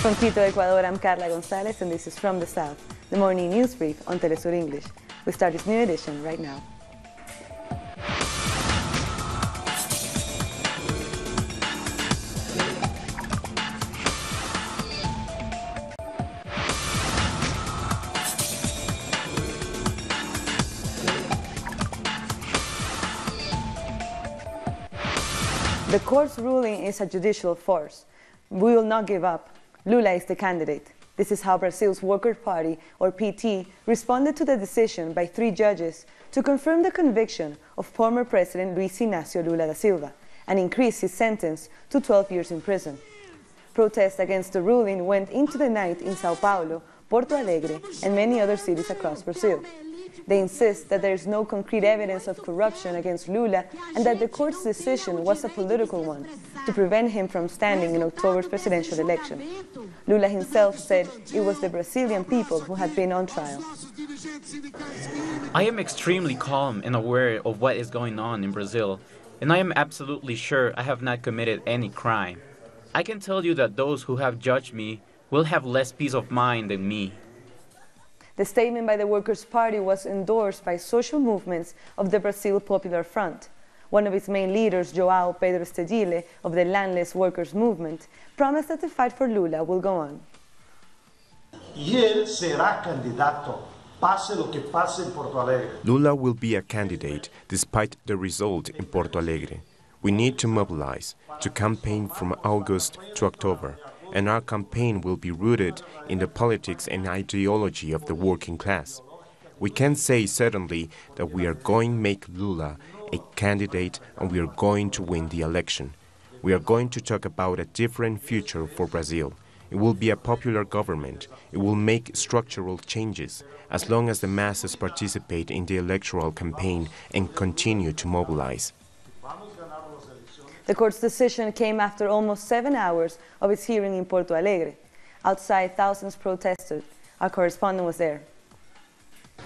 From Quito, Ecuador, I'm Carla Gonzalez, and this is From the South, the morning news brief on Telesur English. We start this new edition right now. The court's ruling is a judicial force. We will not give up. Lula is the candidate. This is how Brazil's Workers' Party, or PT, responded to the decision by 3 judges to confirm the conviction of former President Luis Inácio Lula da Silva and increase his sentence to 12 years in prison. Protests against the ruling went into the night in Sao Paulo, Porto Alegre, and many other cities across Brazil. They insist that there is no concrete evidence of corruption against Lula and that the court's decision was a political one to prevent him from standing in October's presidential election. Lula himself said it was the Brazilian people who had been on trial. I am extremely calm and aware of what is going on in Brazil, and I am absolutely sure I have not committed any crime. I can tell you that those who have judged me will have less peace of mind than me. The statement by the Workers' Party was endorsed by social movements of the Brazil Popular Front. One of its main leaders, Joelle Pater of the landless workers' movement, promised that the fight for Lula will go on. Y él será candidato, pase lo que pase en Porto Alegre. Lula will be a candidate despite the result in Porto Alegre. We need to mobilize, to campaign from August to October, and our campaign will be rooted in the politics and ideology of the working class. We can say certainly that we are going to make Lula a candidate and we are going to win the election. We are going to talk about a different future for Brazil. It will be a popular government. It will make structural changes as long as the masses participate in the electoral campaign and continue to mobilize. The court's decision came after almost 7 hours of its hearing in Porto Alegre. Outside, thousands protested. Our correspondent was there.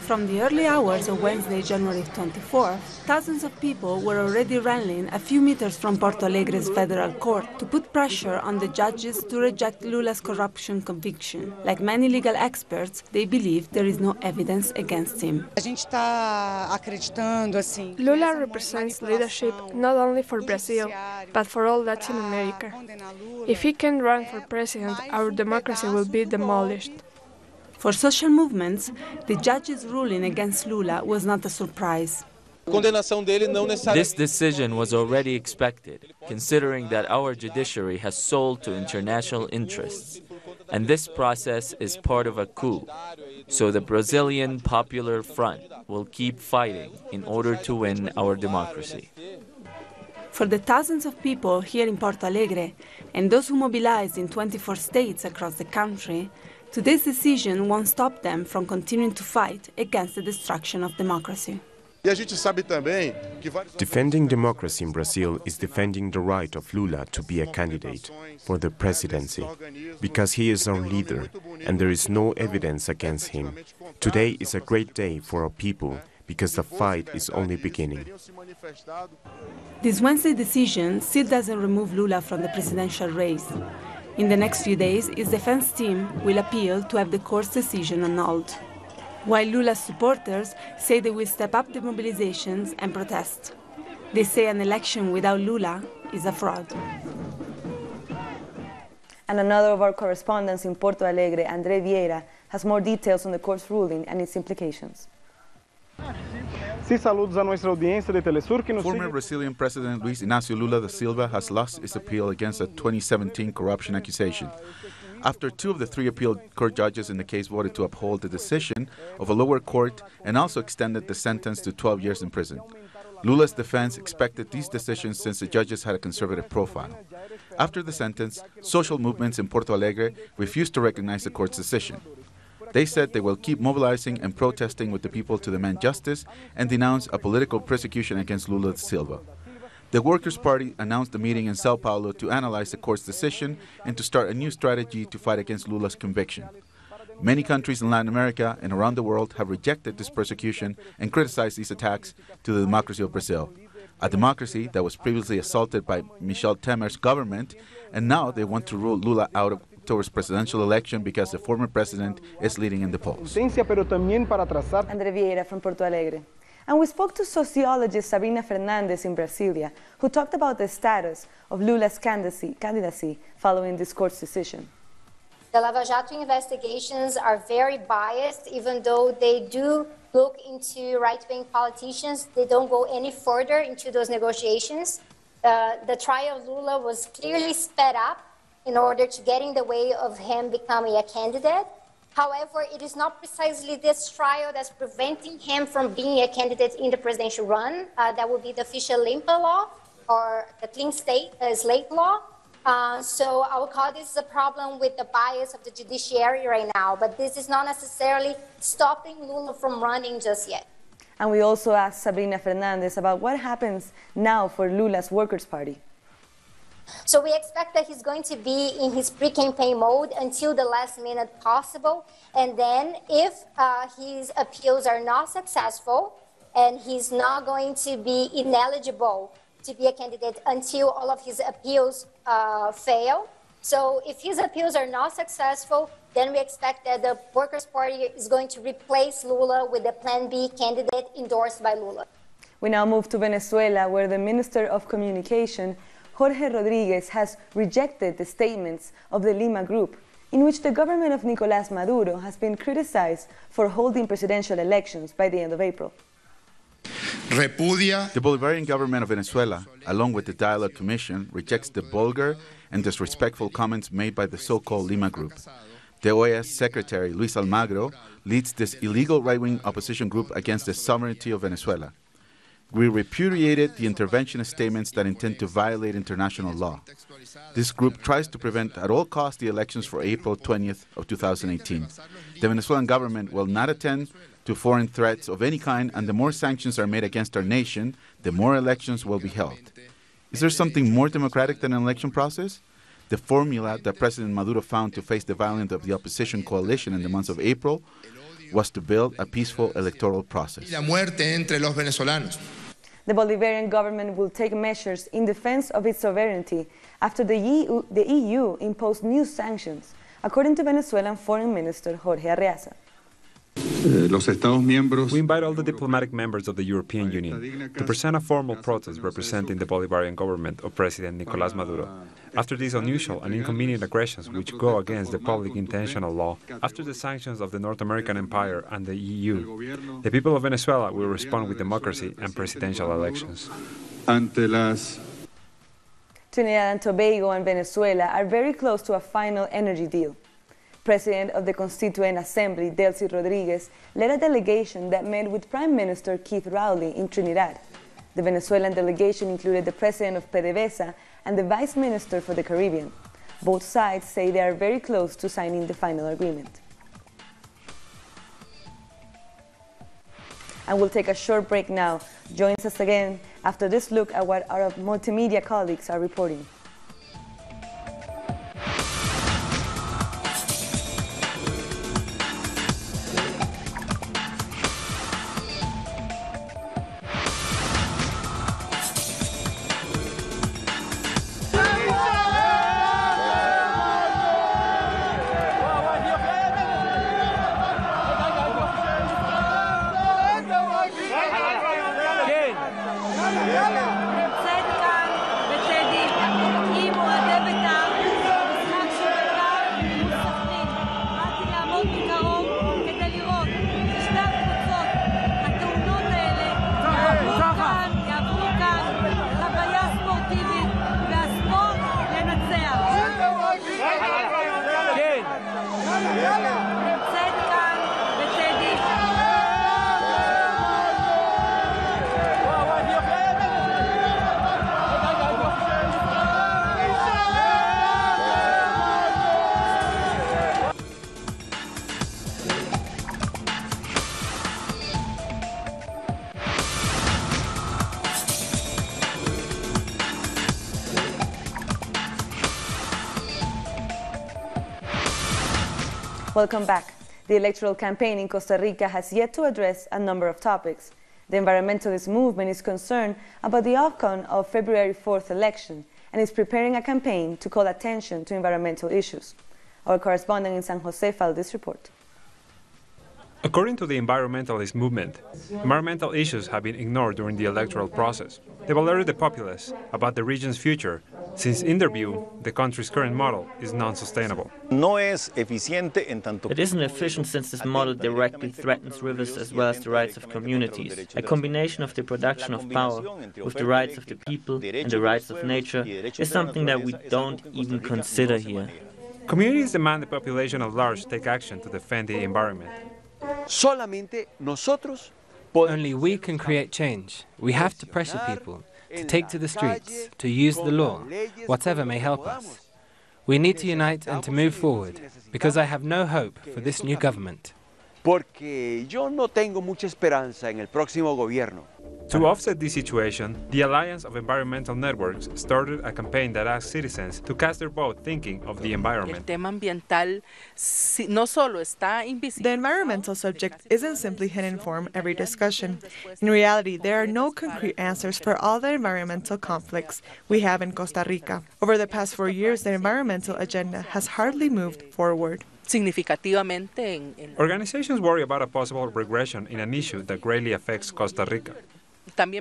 From the early hours of Wednesday, January 24, thousands of people were already rallying a few meters from Porto Alegre's federal court to put pressure on the judges to reject Lula's corruption conviction. Like many legal experts, they believe there is no evidence against him. Lula represents leadership not only for Brazil, but for all Latin America. If he can run for president, our democracy will be demolished. For social movements, the judge's ruling against Lula was not a surprise. This decision was already expected, considering that our judiciary has sold to international interests, and this process is part of a coup. So the Brazilian Popular Front will keep fighting in order to win our democracy. For the thousands of people here in Porto Alegre and those who mobilized in 24 states across the country, today's decision won't stop them from continuing to fight against the destruction of democracy. Defending democracy in Brazil is defending the right of Lula to be a candidate for the presidency, because he is our leader and there is no evidence against him. Today is a great day for our people, because the fight is only beginning. This Wednesday decision still doesn't remove Lula from the presidential race. In the next few days, his defense team will appeal to have the court's decision annulled, while Lula's supporters say they will step up the mobilizations and protest. They say an election without Lula is a fraud. And another of our correspondents in Porto Alegre, André Vieira, has more details on the court's ruling and its implications. Former Brazilian President Luis Inácio Lula da Silva has lost his appeal against a 2017 corruption accusation. After 2 of the 3 appeal court judges in the case voted to uphold the decision of a lower court and also extended the sentence to 12 years in prison. Lula's defense expected these decisions since the judges had a conservative profile. After the sentence, social movements in Porto Alegre refused to recognize the court's decision. They said they will keep mobilizing and protesting with the people to demand justice and denounce a political persecution against Lula da Silva. The Workers' Party announced a meeting in Sao Paulo to analyze the court's decision and to start a new strategy to fight against Lula's conviction. Many countries in Latin America and around the world have rejected this persecution and criticized these attacks to the democracy of Brazil, a democracy that was previously assaulted by Michel Temer's government, and now they want to rule Lula out of towards presidential election because the former president is leading in the polls. Andre Vieira from Porto Alegre. And we spoke to sociologist Sabina Fernandez in Brasilia, who talked about the status of Lula's candidacy following this court's decision. The Lava Jato investigations are very biased, even though they do look into right-wing politicians. They don't go any further into those negotiations. The trial of Lula was clearly sped up in order to get in the way of him becoming a candidate. However, it is not precisely this trial that's preventing him from being a candidate in the presidential run. That would be the official Limpa law or the clean slate law. So I would call this a problem with the bias of the judiciary right now, but this is not necessarily stopping Lula from running just yet. And we also asked Sabina Fernandez about what happens now for Lula's Workers' Party. So we expect that he's going to be in his pre-campaign mode until the last minute possible. And then if his appeals are not successful and he's not going to be ineligible to be a candidate until all of his appeals fail. So if his appeals are not successful, then we expect that the Workers' Party is going to replace Lula with the Plan B candidate endorsed by Lula. We now move to Venezuela, where the Minister of Communication, Jorge Rodriguez, has rejected the statements of the Lima group, in which the government of Nicolás Maduro has been criticized for holding presidential elections by the end of April. The Bolivarian government of Venezuela, along with the Dialogue Commission, rejects the vulgar and disrespectful comments made by the so-called Lima group. The OAS Secretary, Luis Almagro, leads this illegal right-wing opposition group against the sovereignty of Venezuela. We repudiated the interventionist statements that intend to violate international law. This group tries to prevent at all costs the elections for April 20th of 2018. The Venezuelan government will not attend to foreign threats of any kind, and the more sanctions are made against our nation, the more elections will be held. Is there something more democratic than an election process? The formula that President Maduro found to face the violence of the opposition coalition in the months of April was to build a peaceful electoral process. The Bolivarian government will take measures in defense of its sovereignty after the EU imposed new sanctions, according to Venezuelan Foreign Minister Jorge Rodriguez. We invite all the diplomatic members of the European Union to present a formal protest representing the Bolivarian government of President Nicolás Maduro after these unusual and inconvenient aggressions which go against the public intentional law. After the sanctions of the North American empire and the EU, the people of Venezuela will respond with democracy and presidential elections. Trinidad and Tobago and Venezuela are very close to a final energy deal. President of the Constituent Assembly, Jorge Rodriguez, led a delegation that met with Prime Minister Keith Rowley in Trinidad. The Venezuelan delegation included the President of PDVSA and the Vice Minister for the Caribbean. Both sides say they are very close to signing the final agreement. And we'll take a short break now. Join us again after this look at what our multimedia colleagues are reporting. Welcome back. The electoral campaign in Costa Rica has yet to address a number of topics. The environmentalist movement is concerned about the outcome of February 4th election and is preparing a campaign to call attention to environmental issues. Our correspondent in San Jose filed this report. According to the environmentalist movement, environmental issues have been ignored during the electoral process. They've alerted the populace about the region's future, since in their view, the country's current model is non-sustainable. It isn't efficient since this model directly threatens rivers as well as the rights of communities. A combination of the production of power with the rights of the people and the rights of nature is something that we don't even consider here. Communities demand the population at large take action to defend the environment. Only we can create change. We have to pressure people to take to the streets, to use the law, whatever may help us. We need to unite and to move forward, because I have no hope for this new government. To offset this situation, the Alliance of Environmental Networks started a campaign that asked citizens to cast their vote thinking of the environment. The environmental subject isn't simply hidden from every discussion. In reality, there are no concrete answers for all the environmental conflicts we have in Costa Rica. Over the past 4 years, the environmental agenda has hardly moved forward. Organizations worry about a possible regression in an issue that greatly affects Costa Rica. We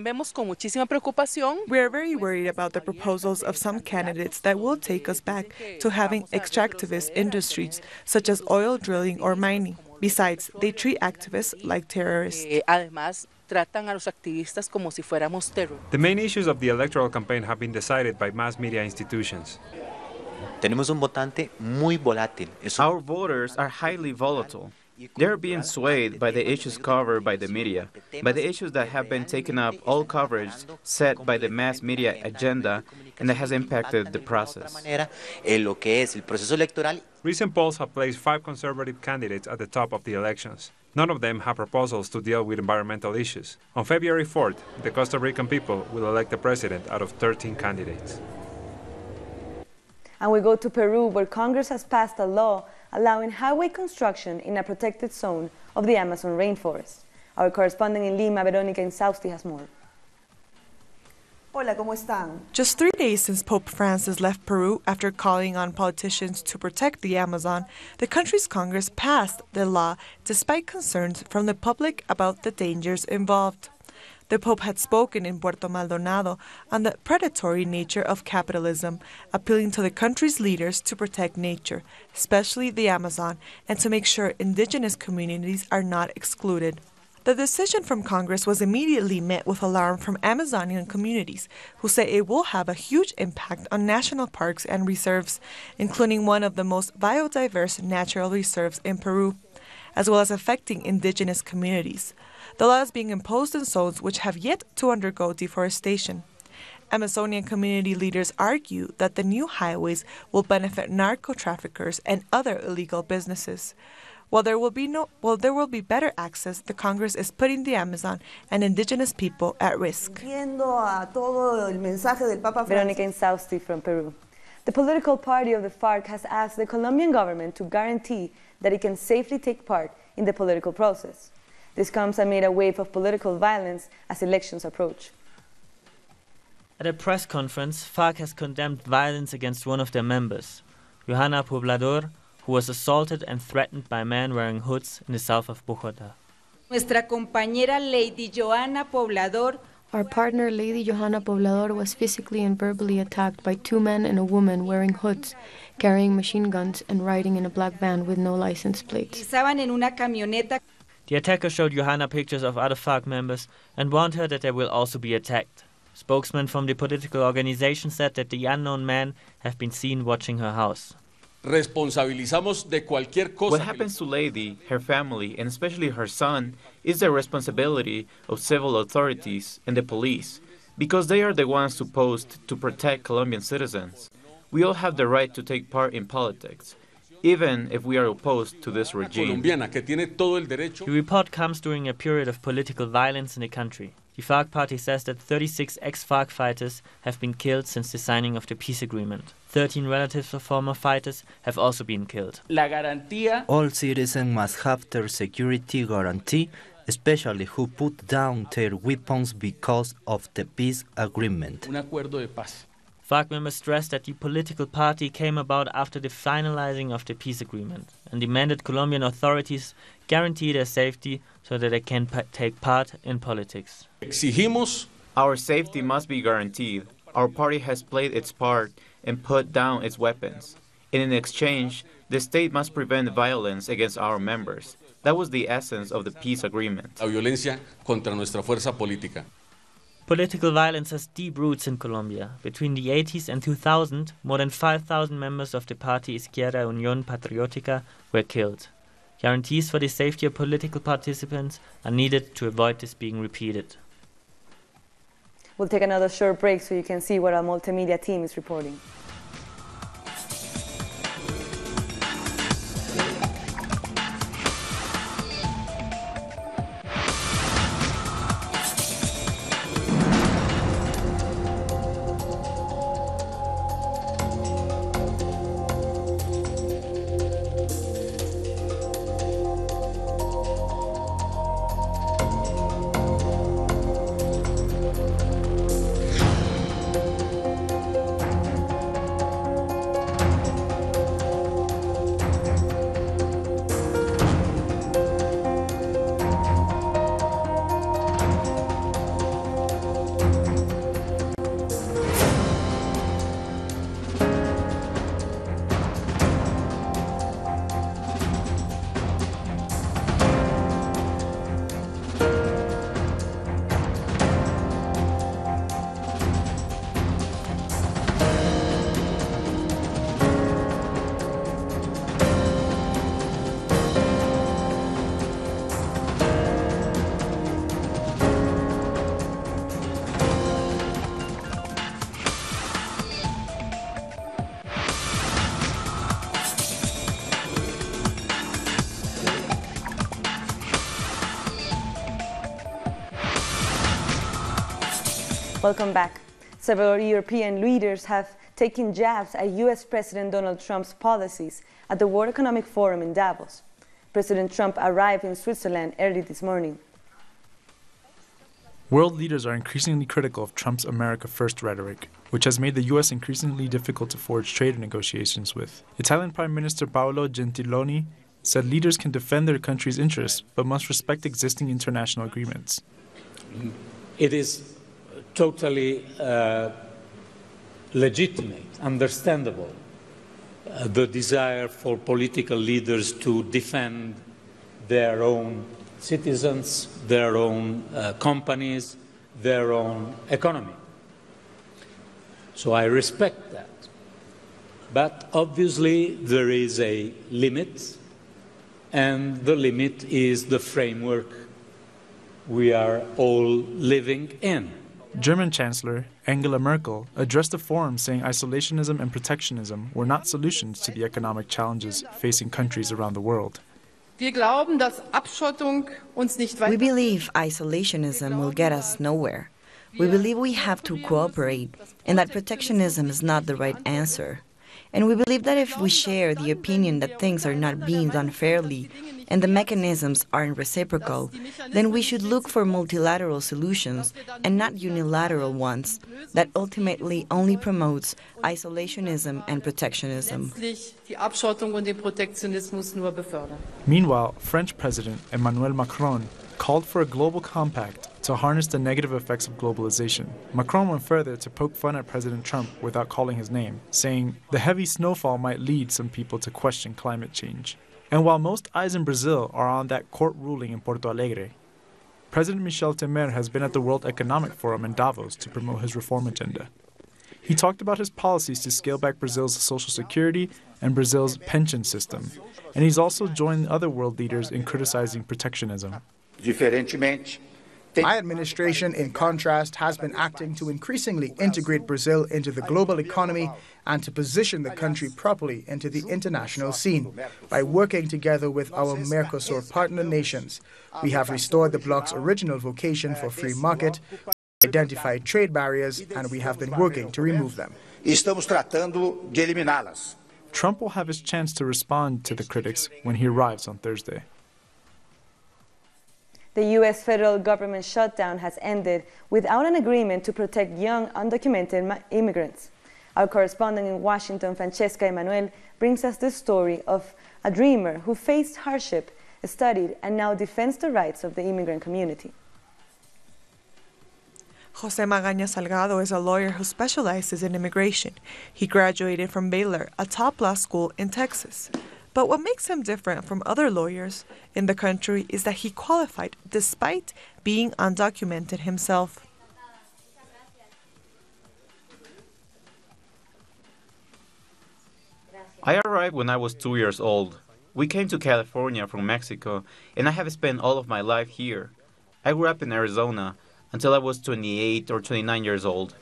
are very worried about the proposals of some candidates that will take us back to having extractivist industries, such as oil drilling or mining. Besides, they treat activists like terrorists. The main issues of the electoral campaign have been decided by mass media institutions. Our voters are highly volatile. They're being swayed by the issues covered by the media, by the issues that have been taking up all coverage set by the mass media agenda and that has impacted the process. Recent polls have placed 5 conservative candidates at the top of the elections. None of them have proposals to deal with environmental issues. On February 4th, the Costa Rican people will elect a president out of 13 candidates. And we go to Peru, where Congress has passed a law allowing highway construction in a protected zone of the Amazon rainforest. Our correspondent in Lima, Verónica Insausti, has more. Hola, ¿cómo están? Just 3 days since Pope Francis left Peru after calling on politicians to protect the Amazon, the country's Congress passed the law despite concerns from the public about the dangers involved. The Pope had spoken in Puerto Maldonado on the predatory nature of capitalism, appealing to the country's leaders to protect nature, especially the Amazon, and to make sure indigenous communities are not excluded. The decision from Congress was immediately met with alarm from Amazonian communities, who say it will have a huge impact on national parks and reserves, including one of the most biodiverse natural reserves in Peru, as well as affecting indigenous communities. The law is being imposed in zones which have yet to undergo deforestation. Amazonian community leaders argue that the new highways will benefit narco-traffickers and other illegal businesses. While there will be better access, the Congress is putting the Amazon and indigenous people at risk. Verónica Insausti from Peru. The political party of the FARC has asked the Colombian government to guarantee that it can safely take part in the political process. This comes amid a wave of political violence as elections approach. At a press conference, FARC has condemned violence against one of their members, Johanna Poblador, who was assaulted and threatened by men wearing hoods in the south of Bogotá. Our partner, Lady Johanna Poblador, was physically and verbally attacked by 2 men and a woman wearing hoods, carrying machine guns, and riding in a black van with no license plates. The attacker showed Johanna pictures of other FARC members and warned her that they will also be attacked. Spokesmen from the political organization said that the unknown men have been seen watching her house. What happens to Lady, her family, and especially her son, is the responsibility of civil authorities and the police, because they are the ones supposed to protect Colombian citizens. We all have the right to take part in politics, even if we are opposed to this regime. The report comes during a period of political violence in the country. The FARC party says that 36 ex-FARC fighters have been killed since the signing of the peace agreement. 13 relatives of former fighters have also been killed. All citizens must have their security guarantee, especially who put down their weapons because of the peace agreement. FARC members stressed that the political party came about after the finalizing of the peace agreement and demanded Colombian authorities guarantee their safety so that they can take part in politics. Our safety must be guaranteed. Our party has played its part and put down its weapons. And in exchange, the state must prevent violence against our members. That was the essence of the peace agreement. La violencia contra nuestra fuerza política. Political violence has deep roots in Colombia. Between the 80s and 2000, more than 5,000 members of the party Izquierda Unión Patriótica were killed. Guarantees for the safety of political participants are needed to avoid this being repeated. We'll take another short break so you can see what our multimedia team is reporting. Welcome back. Several European leaders have taken jabs at US President Donald Trump's policies at the World Economic Forum in Davos. President Trump arrived in Switzerland early this morning. World leaders are increasingly critical of Trump's America First rhetoric, which has made the U.S. increasingly difficult to forge trade negotiations with. Italian Prime Minister Paolo Gentiloni said leaders can defend their country's interests, but must respect existing international agreements. It is totally legitimate, understandable, the desire for political leaders to defend their own citizens, their own companies, their own economy. So I respect that. But obviously there is a limit, and the limit is the framework we are all living in. German Chancellor Angela Merkel addressed the forum saying isolationism and protectionism were not solutions to the economic challenges facing countries around the world. We believe isolationism will get us nowhere. We believe we have to cooperate and that protectionism is not the right answer. And we believe that if we share the opinion that things are not being done fairly and the mechanisms aren't reciprocal, then we should look for multilateral solutions and not unilateral ones that ultimately only promotes isolationism and protectionism. Meanwhile, French President Emmanuel Macron called for a global compact to harness the negative effects of globalization. Macron went further to poke fun at President Trump without calling his name, saying the heavy snowfall might lead some people to question climate change. And while most eyes in Brazil are on that court ruling in Porto Alegre, President Michel Temer has been at the World Economic Forum in Davos to promote his reform agenda. He talked about his policies to scale back Brazil's social security and Brazil's pension system, and he's also joined other world leaders in criticizing protectionism. My administration, in contrast, has been acting to increasingly integrate Brazil into the global economy and to position the country properly into the international scene. By working together with our Mercosur partner nations, we have restored the bloc's original vocation for free market, identified trade barriers, and we have been working to remove them. Trump will have his chance to respond to the critics when he arrives on Thursday. The U.S. federal government shutdown has ended without an agreement to protect young undocumented immigrants. Our correspondent in Washington, Francesca Emanuel, brings us the story of a dreamer who faced hardship, studied, and now defends the rights of the immigrant community. Magana Salgado is a lawyer who specializes in immigration. He graduated from Baylor, a top law school in Texas. But what makes him different from other lawyers in the country is that he qualified despite being undocumented himself. I arrived when I was 2 years old. We came to California from Mexico, and I have spent all of my life here. I grew up in Arizona until I was 28 or 29 years old.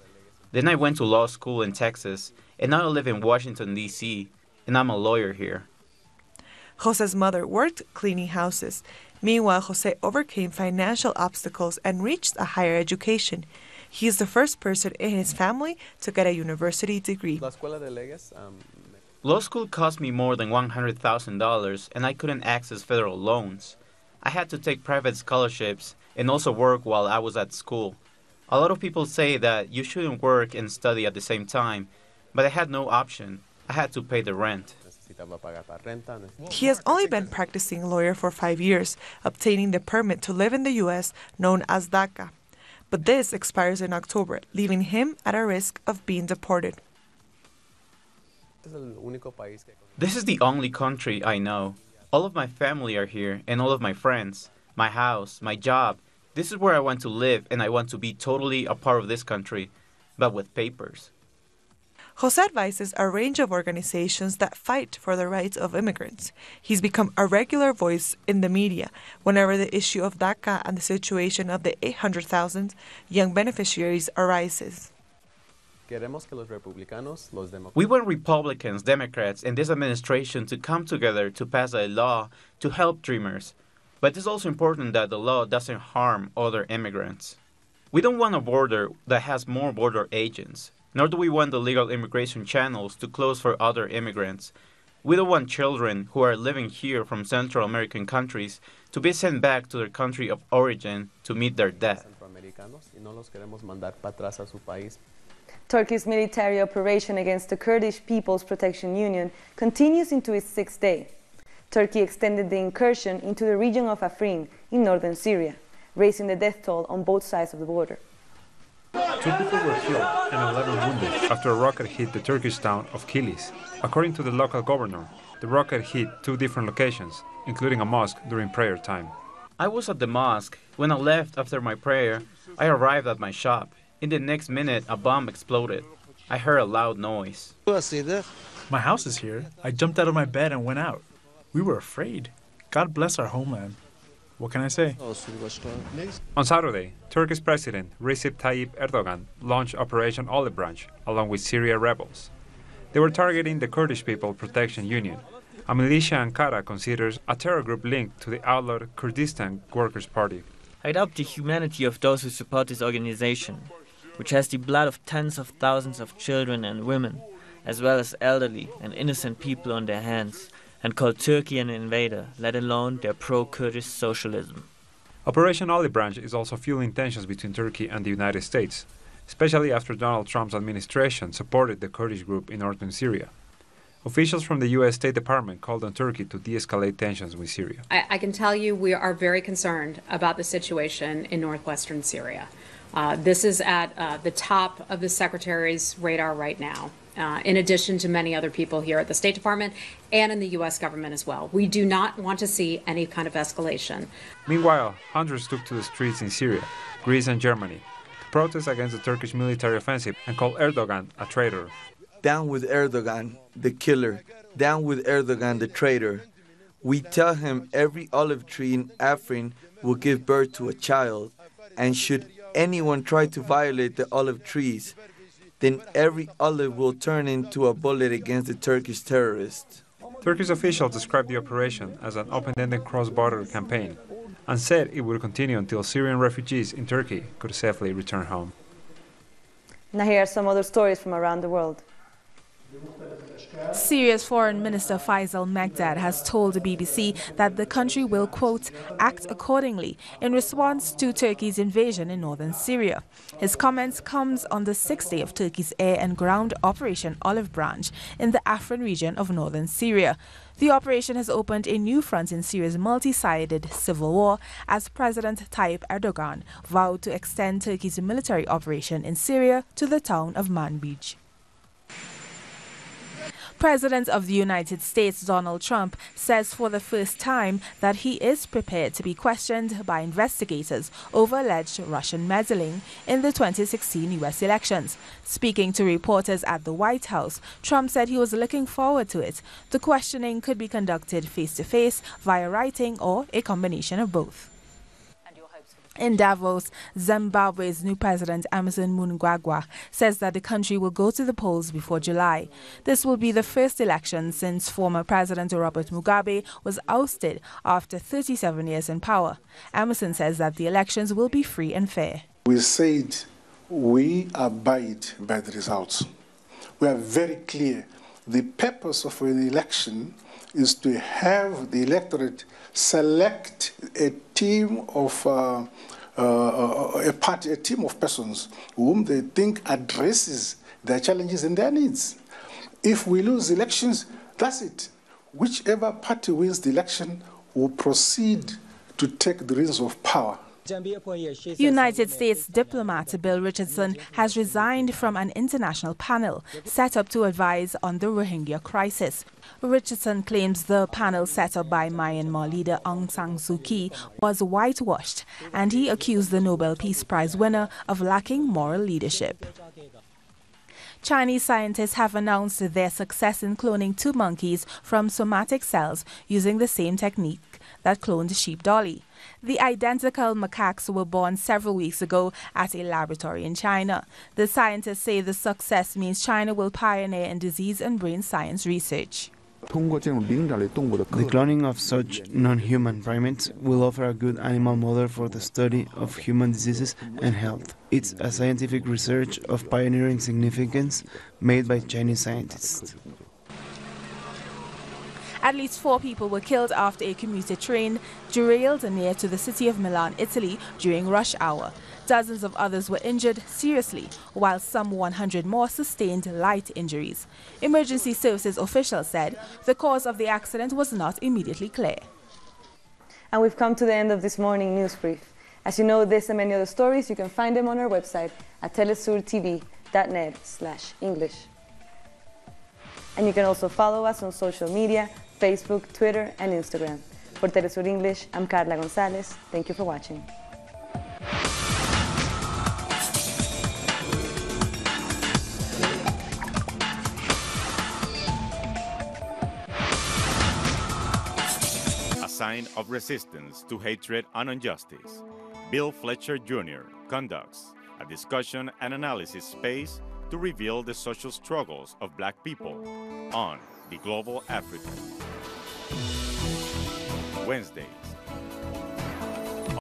Then I went to law school in Texas, and now I live in Washington, D.C., and I'm a lawyer here. Jose's mother worked cleaning houses. Meanwhile, Jose overcame financial obstacles and reached a higher education. He is the first person in his family to get a university degree. Law school cost me more than $100,000, and I couldn't access federal loans. I had to take private scholarships and also work while I was at school. A lot of people say that you shouldn't work and study at the same time, but I had no option. I had to pay the rent. He has only been practicing lawyer for 5 years, obtaining the permit to live in the U.S. known as DACA. But this expires in October, leaving him at a risk of being deported. This is the only country I know. All of my family are here, and all of my friends, my house, my job. This is where I want to live, and I want to be totally a part of this country, but with papers. Jose advises a range of organizations that fight for the rights of immigrants. He's become a regular voice in the media whenever the issue of DACA and the situation of the 800,000 young beneficiaries arises. We want Republicans, Democrats, and this administration to come together to pass a law to help dreamers. But it's also important that the law doesn't harm other immigrants. We don't want a border that has more border agents, nor do we want the legal immigration channels to close for other immigrants. We don't want children who are living here from Central American countries to be sent back to their country of origin to meet their death. Turkey's military operation against the Kurdish People's Protection Union continues into its 6th day. Turkey extended the incursion into the region of Afrin in northern Syria, raising the death toll on both sides of the border. 2 people were killed and 11 wounded after a rocket hit the Turkish town of Kilis. According to the local governor, the rocket hit 2 different locations, including a mosque during prayer time. I was at the mosque. When I left after my prayer, I arrived at my shop. In the next minute, a bomb exploded. I heard a loud noise. My house is here. I jumped out of my bed and went out. We were afraid. God bless our homeland. What can I say? On Saturday, Turkish President Recep Tayyip Erdogan launched Operation Olive Branch along with Syria rebels. They were targeting the Kurdish People Protection Union, a militia Ankara considers a terror group linked to the outlawed Kurdistan Workers' Party. I doubt the humanity of those who support this organization, which has the blood of tens of thousands of children and women, as well as elderly and innocent people on their hands, and call Turkey an invader, let alone their pro-Kurdish socialism. Operation Olive Branch is also fueling tensions between Turkey and the United States, especially after Donald Trump's administration supported the Kurdish group in northern Syria. Officials from the U.S. State Department called on Turkey to de-escalate tensions with Syria. I can tell you we are very concerned about the situation in northwestern Syria. This is at the top of the Secretary's radar right now, in addition to many other people here at the State Department and in the U.S. government as well. We do not want to see any kind of escalation. Meanwhile, hundreds took to the streets in Syria, Greece and Germany to protest against the Turkish military offensive and call Erdogan a traitor. Down with Erdogan, the killer. Down with Erdogan, the traitor. We tell him every olive tree in Afrin will give birth to a child, and should anyone try to violate the olive trees, then every olive will turn into a bullet against the Turkish terrorists. Turkish officials described the operation as an open-ended cross-border campaign and said it would continue until Syrian refugees in Turkey could safely return home. Now here are some other stories from around the world. Syria's Foreign Minister Faisal Mekdad has told the BBC that the country will, quote, act accordingly in response to Turkey's invasion in northern Syria. His comments comes on the 6th day of Turkey's air and ground Operation Olive Branch in the Afrin region of northern Syria. The operation has opened a new front in Syria's multi-sided civil war as President Tayyip Erdogan vowed to extend Turkey's military operation in Syria to the town of Manbij. President of the United States Donald Trump says for the first time that he is prepared to be questioned by investigators over alleged Russian meddling in the 2016 U.S. elections. Speaking to reporters at the White House, Trump said he was looking forward to it. The questioning could be conducted face-to-face, via writing, or a combination of both. In Davos, Zimbabwe's new president, Emmerson Mnangagwa, says that the country will go to the polls before July. This will be the first election since former President Robert Mugabe was ousted after 37 years in power. Emmerson says that the elections will be free and fair. We said we abide by the results. We are very clear. The purpose of an election is to have the electorate select a team of a team of persons whom they think addresses their challenges and their needs. If we lose elections, that's it. Whichever party wins the election will proceed to take the reins of power. United States diplomat Bill Richardson has resigned from an international panel set up to advise on the Rohingya crisis. Richardson claims the panel set up by Myanmar leader Aung San Suu Kyi was whitewashed, and he accused the Nobel Peace Prize winner of lacking moral leadership. Chinese scientists have announced their success in cloning 2 monkeys from somatic cells using the same technique that cloned sheep Dolly. The identical macaques were born several weeks ago at a laboratory in China. The scientists say the success means China will pioneer in disease and brain science research. The cloning of such non-human primates will offer a good animal model for the study of human diseases and health. It's a scientific research of pioneering significance made by Chinese scientists. At least 4 people were killed after a commuter train derailed near to the city of Milan, Italy during rush hour. Dozens of others were injured seriously, while some 100 more sustained light injuries. Emergency services officials said the cause of the accident was not immediately clear. And we've come to the end of this morning news brief. As you know, this and many other stories, you can find them on our website at telesurtv.net/English. And you can also follow us on social media, Facebook, Twitter, and Instagram. For Telesur English, I'm Carla Gonzalez. Thank you for watching. A sign of resistance to hatred and injustice, Bill Fletcher Jr. conducts a discussion and analysis space to reveal the social struggles of Black people on The Global African. Wednesdays,